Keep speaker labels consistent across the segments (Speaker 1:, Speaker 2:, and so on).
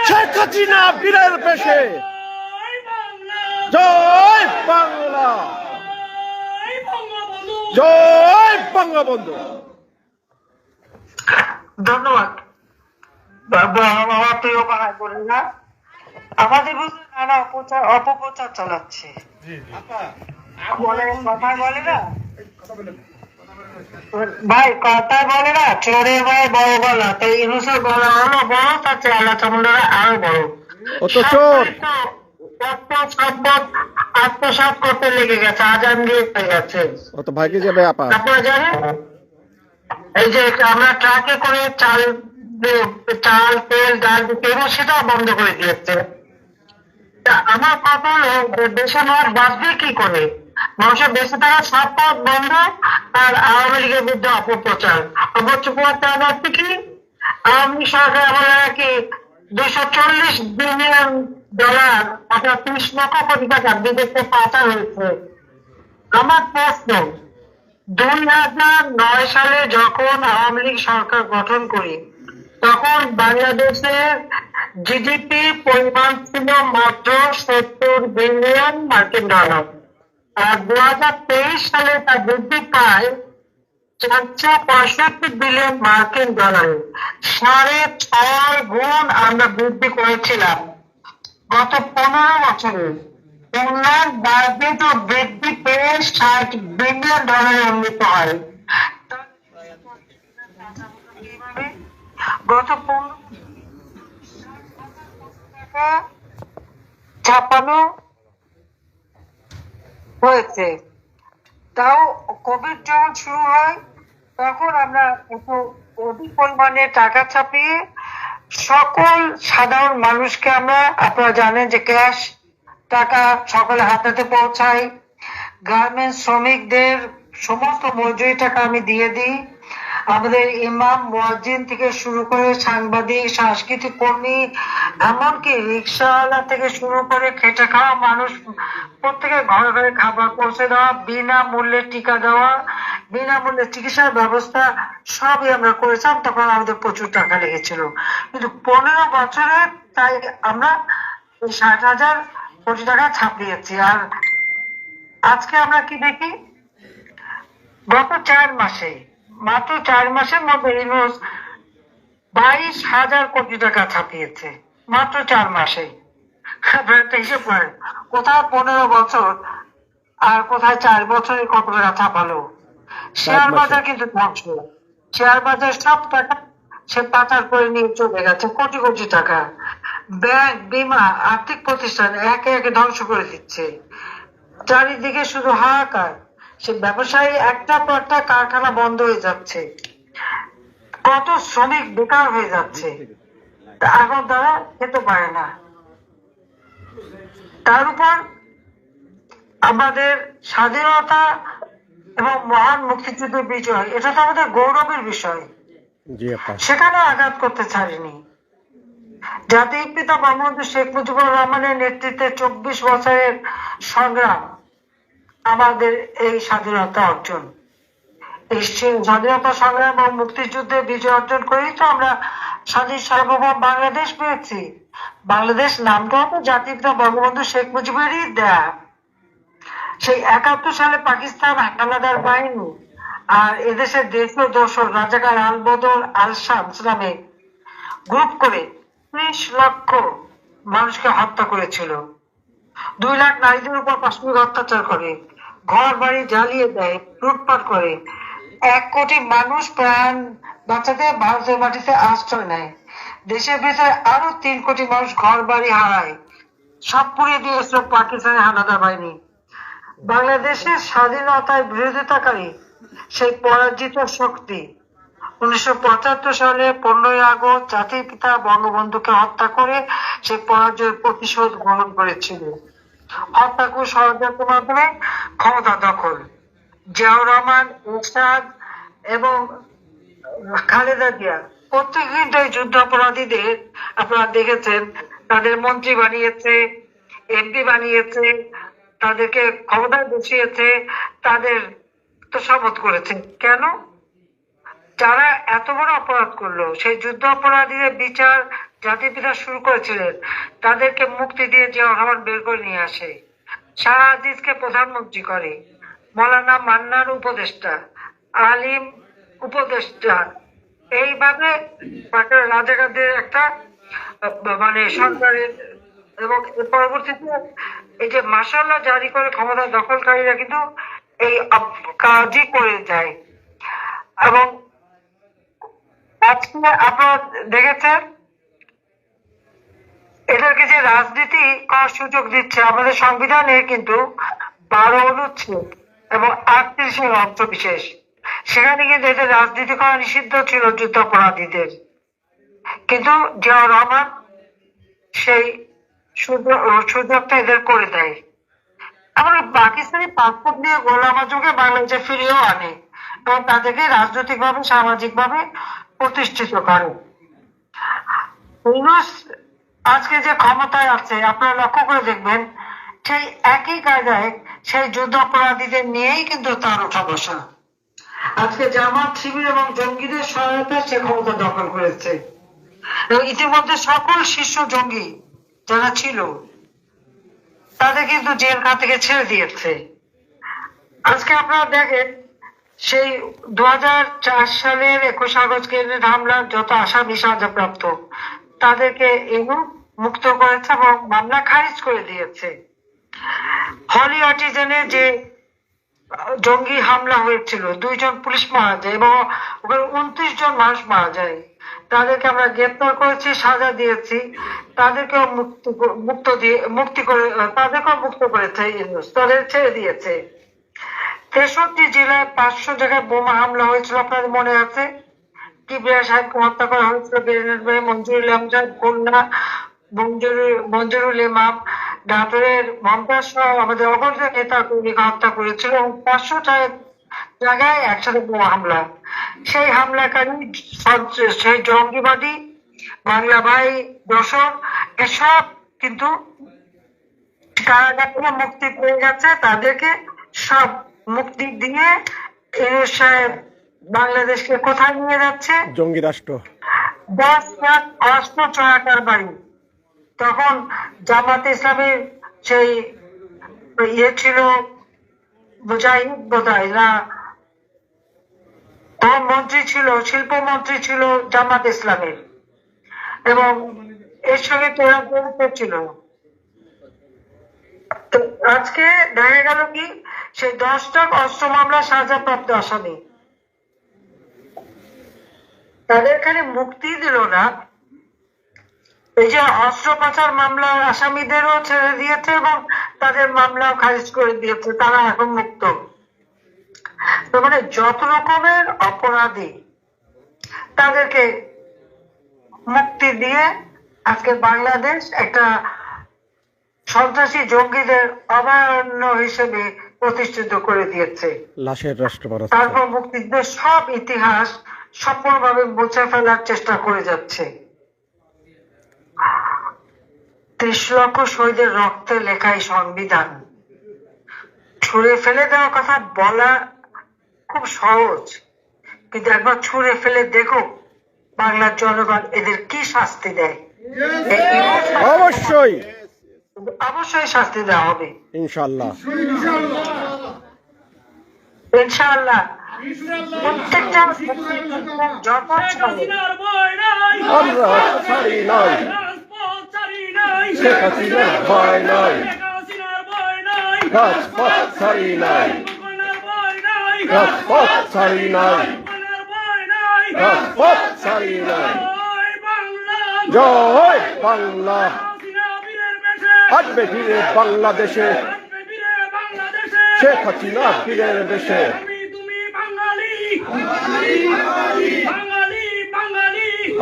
Speaker 1: শেখ হাসিনা বীরের বেশে জয় বাংলা, জয় বঙ্গবন্ধু।
Speaker 2: ধন্যবাদ। আমার প্রিয় ভাই বোনেরা, আমাদের বিরুদ্ধে নানা অপপ্রচার চালাচ্ছে। কথা বলে না ভাই, কথা বলে না চোরের ভাই বড় গলা, তো ইউনুসের গলা হলো বড়, তার চেয়ে আল্লাহ চামুন্ডারা আরো বড়।
Speaker 1: ও তো চোর।
Speaker 2: সম্পদ আত্মসাৎ করতে লেগে গেছে, আজান দিয়ে হয়ে গেছে।
Speaker 1: ও তো ভাগে যাবে আপা।
Speaker 2: আপনারা জানেন এই যে আমরা ট্রাকে করে চাল তেল ডাল দিতে, এবং সেটাও বন্ধ করে দিয়েছে। আমার কথা হলো দেশে মানুষ বাঁচবে কি করে? মানুষের বেঁচে থাকার সব পথ বন্ধ, আর আওয়ামী লীগের বিরুদ্ধে অপপ্রচার। অপপ্রচার হচ্ছে কি, আওয়ামী লীগ সরকার আমলে নাকি $240 বিলিয়ন অর্থাৎ 30 লক্ষ কোটি টাকা বিদেশে পাচার হয়েছে। আমার প্রশ্ন, 2009 সালে যখন আওয়ামী লীগ সরকার গঠন করি, তখন বাংলাদেশের জিডিপি পরিমাণ ছিল মাত্র $70 বিলিয়ন। আর 2023 সালে তা বৃদ্ধি পায় $465 বিলিয়ন। 6.5 গুণ আমরা বৃদ্ধি করেছিলাম গত 15 বছরে। উন্নয়ন বাজেট ও বৃদ্ধি পেয়ে $60 বিলিয়ন উন্নীত হয়। গত 15 টাকা ছাপানো হয়েছে। তাও কোভিড যখন শুরু হয়, তখন আমরা একটু অধিক পরিমাণে টাকা ছাপিয়ে সকল সাধারণ মানুষকে আমরা, আপনারা জানেন যে ক্যাশ টাকা সকলে হাতে পৌঁছায়। গার্মেন্টস শ্রমিকদের সমস্ত মজুরি টাকা আমি দিয়ে দিই। আমাদের ইমাম মুয়াজ্জিন থেকে শুরু করে সাংবাদিক, সাংস্কৃতিক কর্মী, এমনকি রিক্সাওয়ালা থেকে শুরু করে খেটে খাওয়া মানুষ, প্রত্যেকের ঘরে ঘরে খাবার পৌঁছে দেওয়া, বিনামূল্যে টিকা দেওয়া, বিনামূল্যে চিকিৎসার ব্যবস্থা সবই আমরা করেছিলাম। তখন আমাদের প্রচুর টাকা লেগেছিল, কিন্তু 15 বছরে তাই আমরা 60,000 কোটি টাকা ছাপিয়েছি। আর আজকে আমরা কি দেখি, গত 4 মাসে, মাত্র 4 মাসের মধ্যে ইউনূস 22,000 কোটি টাকা ছাপিয়েছে, মাত্র 4 মাসে। হিসেব করেন, কোথায় 15 বছর আর কোথায় 4 বছরে কত টাকা ছাপালো। শেয়ার বাজার কিন্তু ধ্বংস, শেয়ার বাজার সব টাকা সে পাচার করে নিয়ে চলে গেছে, কোটি কোটি টাকা। ব্যাংক, বীমা, আর্থিক প্রতিষ্ঠান একে একে ধ্বংস করে দিচ্ছে। চারিদিকে শুধু হাহাকার। সে ব্যবসায়ী একটার পর একটা কারখানা বন্ধ হয়ে যাচ্ছে, কত শ্রমিক বেকার হয়ে যাচ্ছে, এখন তারা খেতে পারে না। তার উপর আমাদের স্বাধীনতা এবং মহান মুক্তিযুদ্ধের বিজয়, এটা তো আমাদের গৌরবের বিষয়, সেখানে আঘাত করতে ছাড়েনি। জাতির পিতা বঙ্গবন্ধু শেখ মুজিবুর রহমানের নেতৃত্বে 24 বছরের সংগ্রাম আমাদের এই স্বাধীনতা অর্জন। এই স্বাধীনতা সংগ্রাম এবং মুক্তিযুদ্ধে বিজয় অর্জন করেই তো আমরা স্বাধীন সার্বভৌম বাংলাদেশ পেয়েছি। বাংলাদেশ নামটাও তো জাতির পিতা বঙ্গবন্ধু শেখ মুজিবেরই দেয়া। সেই 71 সালে পাকিস্তান হানাদার বাহিনী আর এদেশের দেশীয় দোসর রাজাকার আল বদর আল শামস নামে গ্রুপ করে 30 লক্ষ মানুষকে হত্যা করেছিল। 2 লাখ নারীদের উপর পাশবিক অত্যাচার করে, ঘর বাড়ি জ্বালিয়ে দেয়, লুটপাট করে। 1 কোটি মানুষ প্রাণ বাঁচাতে ভারতের মাটিতে আশ্রয় নেয়। দেশের ভেতরে আরো 3 কোটি মানুষ ঘর বাড়ি হারায়, সব পুড়িয়ে দিয়েছিল পাকিস্তানের হানাদার বাহিনী। বাংলাদেশের স্বাধীনতায় বিরোধিতাকারী সেই পরাজিত শক্তি 1975 সালে 15 আগস্ট জাতির পিতা বঙ্গবন্ধুকে হত্যা করে সেই পরাজয়ের প্রতিশোধ গ্রহণ করেছিল। হত্যাকে ষড়যন্ত্রের মাধ্যমে ক্ষমতা দখল। জিয়াউর রহমান, এরশাদ এবং খালেদা জিয়া প্রত্যেক কিন্তু এই যুদ্ধ অপরাধীদের আপনারা দেখেছেন, তাদের মন্ত্রী বানিয়েছে, এমপি বানিয়েছে, তাদেরকে ক্ষমতায় বসিয়েছে, তাদের তোষামত করেছে। কেন? যারা এত বড় অপরাধ করলো সেই যুদ্ধ অপরাধীদের বিচার জাতির পিতা শুরু করেছিলেন, তাদেরকে মুক্তি দিয়ে জিয়াউর রহমান বের করে নিয়ে আসে। শাহ আজিজকে প্রধানমন্ত্রী করে, মৌলানা মান্নার উপদেষ্টা, আলিম উপদেষ্টা, এইভাবে রাজাকারদের একটা মানে সরকারের, এবং পরবর্তীতে এই যে মাশাআল্লাহ জারি করে ক্ষমতা দখলকারীরা কিন্তু এই কাজই করে যায়। এবং আজকে আপনারা দেখেছেন এদেরকে যে রাজনীতি করার সুযোগ দিচ্ছে, আমাদের সংবিধানে কিন্তু 12 অনুচ্ছেদ এবং 38 অংশ বিশেষ, সেখানে কিন্তু এদের রাজনীতি করা নিষিদ্ধ ছিল যুদ্ধাপরাধীদের, কিন্তু জিয়াউর রহমান সেই সুযোগটা এদের করে দেয়। এমন পাকিস্তানি পাসপোর্ট দিয়ে গোলাম আজমকে বাংলাদেশে ফিরিয়েও আনে এবং তাদেরকে রাজনৈতিক ভাবে সামাজিক ভাবে প্রতিষ্ঠিত করে। আজকে যে ক্ষমতায় আছে আপনারা লক্ষ্য করে দেখবেন, সেই একই কায়দায় সেই যুদ্ধাপরাধীদের নিয়েই কিন্তু তার ওঠা বসা। আজকে জামাত শিবির এবং জঙ্গিদের সহায়তায় সে ক্ষমতা দখল করেছে এবং ইতিমধ্যে সকল শীর্ষ জঙ্গি যারা ছিল তাদের কিন্তু জেলখানা থেকে ছেড়ে দিয়েছে। আজকে আপনারা দেখেন সেই 2004 সালের 21 আগস্ট গ্রেনেড হামলার যত আসামি সাজাপ্রাপ্ত তাদেরকে এবং মুক্ত করেছে এবং মামলা খারিজ করে দিয়েছে। হলি আর্টিজানে যে জঙ্গি হামলা হয়েছিল, 2 জন পুলিশ মারা যায় এবং ওখানে 29 জন মানুষ মারা যায়, তাদেরকে আমরা গ্রেপ্তার করেছি, সাজা দিয়েছি, তাদেরকেও তাদেরকেও মুক্ত করেছে, তাদের ছেড়ে দিয়েছে। 63 জেলায় 500 জায়গায় বোমা হামলা হয়েছিল, আপনাদের মনে আছে? কিবরিয়া সাহেবকে হত্যা করা হয়েছিল, গ্রেনেড ভাই মঞ্জুরুল ইসলাম কন্যা মঞ্জুরুল ইমাম, নাটোরের মমতাজ সহ আমাদের অগণিত নেতা কর্মীকে হত্যা করেছিল এবং 500 জায়গায় একসাথে বোমা হামলা। সেই হামলাকারী সেই জঙ্গিবাদী বাংলা ভাই দর্শক এসব কিন্তু কারাগার থেকে মুক্তি পেয়ে গেছে, তাদেরকে সব মুক্তি দিয়ে ইউনূস সাহেব বাংলাদেশকে কোথায় নিয়ে যাচ্ছে?
Speaker 1: জঙ্গি রাষ্ট্র।
Speaker 2: 10 লাখ অস্ত্র চোরাকার বাড়ি। তখন জামাত ইসলামের সেই ছিল মুজাহিদ বোধহয় না, তখন মন্ত্রী ছিল, শিল্পমন্ত্রী ছিল জামাত ইসলামের এবং এর সঙ্গে তোরা জড়িত ছিল। আজকে দেখা গেল কি সেই 10টা অস্ত্র মামলা সাজাপ্রাপ্ত আসামি, তাদের এখানে মুক্তি দিল না, এই যে অস্ত্র পাচার মামলার আসামিদেরও ছেড়ে দিয়েছে এবং তাদের মামলাও খারিজ করে দিয়েছে, তারা এখন মুক্ত। তো মানে যত রকমের অপরাধী তাদেরকে মুক্তি দিয়ে আজকে বাংলাদেশ একটা সন্ত্রাসী জঙ্গিদের অভয়ারণ্য হিসেবে প্রতিষ্ঠিত করে দিয়েছে।
Speaker 1: লাশের রাষ্ট্র।
Speaker 2: তারপর মুক্তিযুদ্ধের সব ইতিহাস সম্পূর্ণভাবে মুছে ফেলার চেষ্টা করে যাচ্ছে। 30 লক্ষ শহীদের রক্তে লেখাই সংবিধান ছুঁড়ে ফেলে দেওয়ার কথা বলা খুব সহজ, কিন্তু একবার ছুঁড়ে ফেলে দেখো বাংলার জনগণ এদের কি শাস্তি দেয়।
Speaker 1: অবশ্যই
Speaker 2: অবশ্যই শাস্তি দেওয়া হবে,
Speaker 1: ইনশাআল্লাহ
Speaker 2: ইনশাআল্লাহ। প্রত্যেকটা যত
Speaker 1: আমরা ছাড়ি নাই, শেখ হাসিনার ভয় নাই, রাজপথ ছাড়ি নাই, রাজপথ ছাড়ি নাই, রাজপথ ছাড়ি নাই। জয় বাংলা, আসবে ফিরে বাংলাদেশে, শেখ হাসিনা বীরের বেশে।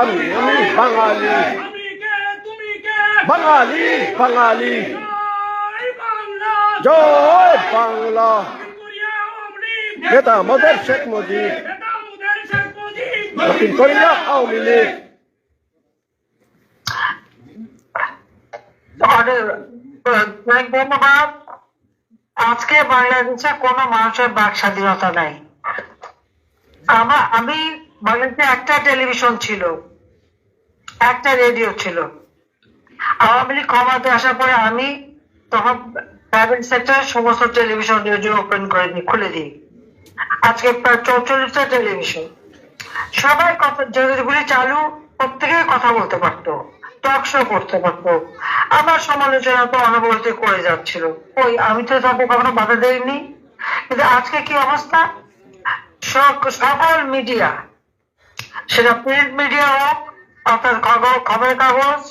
Speaker 1: আমি বাঙালি, বাঙালি বাঙালি। জয় বাংলা, নেতা আমাদের শেখ মুজিব, দক্ষিণ কোরিয়া আওয়ামী লীগ।
Speaker 2: ধন্যবাদ। আজকে বাংলাদেশে কোনো মানুষের বাক স্বাধীনতা নাই। আমি বাংলাদেশে একটা টেলিভিশন ছিল, একটা রেডিও ছিল। আওয়ামী লীগ ক্ষমতাতে আসার পরে আমি তখন প্রাইভেট সেক্টরের সমস্ত টেলিভিশন রেডিও ওপেন করে দিই, খুলে দিই। আজকে প্রায় 44টা টেলিভিশন, সবাই কথা যেগুলি চালু, প্রত্যেকেই কথা বলতে পারতো, টক শো করতে পারতো। আমার সমালোচনা তো অনবরত করে যাচ্ছিল, ওই আমি তো তাদের কখনো বাধা দেইনি। কিন্তু আজকে কি অবস্থা, সকল মিডিয়া, সেটা প্রিন্ট মিডিয়া হোক, অর্থাৎ খবরের কাগজ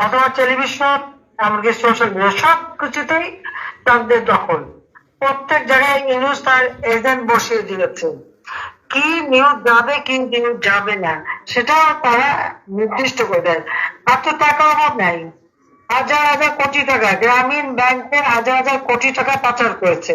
Speaker 2: অথবা টেলিভিশন, এমনকি সোশ্যাল মিডিয়া, সব কিছুতেই তাদের দখল। প্রত্যেক জায়গায় নিউজ তার এজেন্ট বসিয়ে দিয়েছে। কি নিউজ যাবে কি নিউজ যাবে না সেটা তারা নির্দিষ্ট করে দেয়। আর তো টাকার অভাব নাই, হাজার হাজার কোটি টাকা, গ্রামীণ ব্যাংকের হাজার হাজার কোটি টাকা পাচার করেছে।